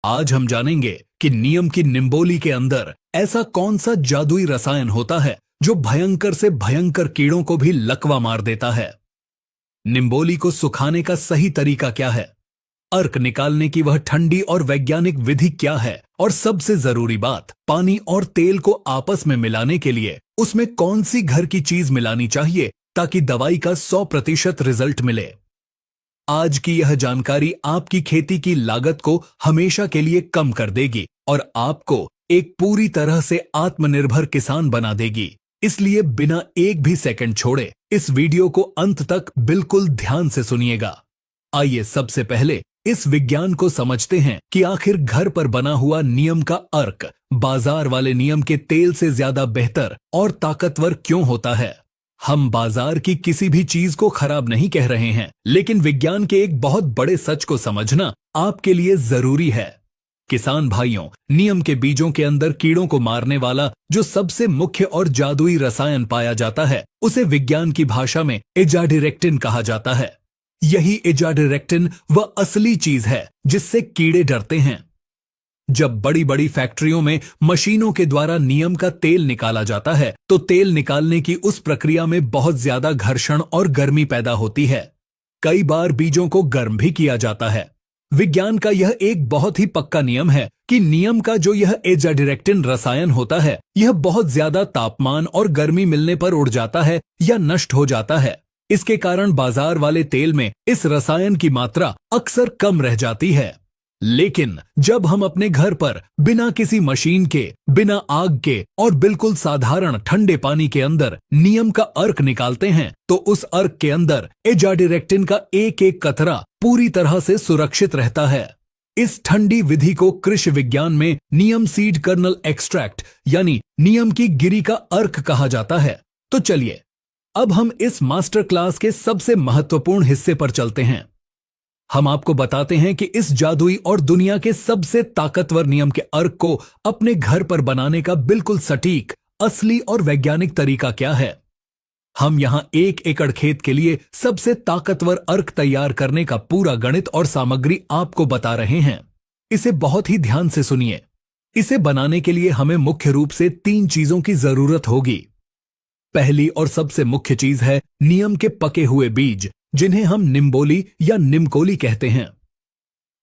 आज हम जानेंगे कि नीम की निम्बोली के अंदर ऐसा कौन सा जादुई रसायन होता है जो भयंकर से भयंकर कीड़ों को भी लकवा मार देता है। निम्बोली को सुखाने का सही तरीका क्या है, अर्क निकालने की वह ठंडी और वैज्ञानिक विधि क्या है, और सबसे जरूरी बात, पानी और तेल को आपस में मिलाने के लिए उसमें कौन सी घर की चीज मिलानी चाहिए ताकि दवाई का 100% रिजल्ट मिले। आज की यह जानकारी आपकी खेती की लागत को हमेशा के लिए कम कर देगी और आपको एक पूरी तरह से आत्मनिर्भर किसान बना देगी। इसलिए बिना एक भी सेकंड छोड़े इस वीडियो को अंत तक बिल्कुल ध्यान से सुनिएगा। आइए सबसे पहले इस विज्ञान को समझते हैं कि आखिर घर पर बना हुआ नीम का अर्क बाजार वाले नीम के तेल से ज्यादा बेहतर और ताकतवर क्यों होता है। हम बाजार की किसी भी चीज को खराब नहीं कह रहे हैं, लेकिन विज्ञान के एक बहुत बड़े सच को समझना आपके लिए जरूरी है। किसान भाइयों, नीम के बीजों के अंदर कीड़ों को मारने वाला जो सबसे मुख्य और जादुई रसायन पाया जाता है, उसे विज्ञान की भाषा में एजाडिरेक्टिन कहा जाता है। यही एजाडिरेक्टिन वह असली चीज है जिससे कीड़े डरते हैं। जब बड़ी बड़ी फैक्ट्रियों में मशीनों के द्वारा नीम का तेल निकाला जाता है तो तेल निकालने की उस प्रक्रिया में बहुत ज्यादा घर्षण और गर्मी पैदा होती है। कई बार बीजों को गर्म भी किया जाता है। विज्ञान का यह एक बहुत ही पक्का नियम है कि नीम का जो यह एजाडिरेक्टिन रसायन होता है, यह बहुत ज्यादा तापमान और गर्मी मिलने पर उड़ जाता है या नष्ट हो जाता है। इसके कारण बाजार वाले तेल में इस रसायन की मात्रा अक्सर कम रह जाती है। लेकिन जब हम अपने घर पर बिना किसी मशीन के, बिना आग के और बिल्कुल साधारण ठंडे पानी के अंदर नीम का अर्क निकालते हैं तो उस अर्क के अंदर एजाडिरेक्टिन का एक एक कतरा पूरी तरह से सुरक्षित रहता है। इस ठंडी विधि को कृषि विज्ञान में नीम सीड कर्नल एक्सट्रैक्ट यानी नीम की गिरी का अर्क कहा जाता है। तो चलिए अब हम इस मास्टर क्लास के सबसे महत्वपूर्ण हिस्से पर चलते हैं। हम आपको बताते हैं कि इस जादुई और दुनिया के सबसे ताकतवर नीम के अर्क को अपने घर पर बनाने का बिल्कुल सटीक, असली और वैज्ञानिक तरीका क्या है। हम यहां 1 एकड़ खेत के लिए सबसे ताकतवर अर्क तैयार करने का पूरा गणित और सामग्री आपको बता रहे हैं। इसे बहुत ही ध्यान से सुनिए। इसे बनाने के लिए हमें मुख्य रूप से 3 चीजों की जरूरत होगी। पहली और सबसे मुख्य चीज है नीम के पके हुए बीज, जिन्हें हम निम्बोली या निम्कोली कहते हैं।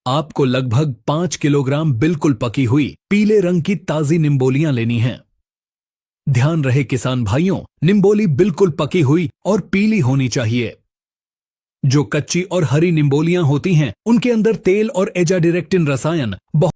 आपको लगभग 5 किलोग्राम बिल्कुल पकी हुई पीले रंग की ताजी निम्बोलियां लेनी हैं। ध्यान रहे किसान भाइयों, निम्बोली बिल्कुल पकी हुई और पीली होनी चाहिए। जो कच्ची और हरी निम्बोलियां होती हैं, उनके अंदर तेल और एजाडिरेक्टिन रसायन बहुत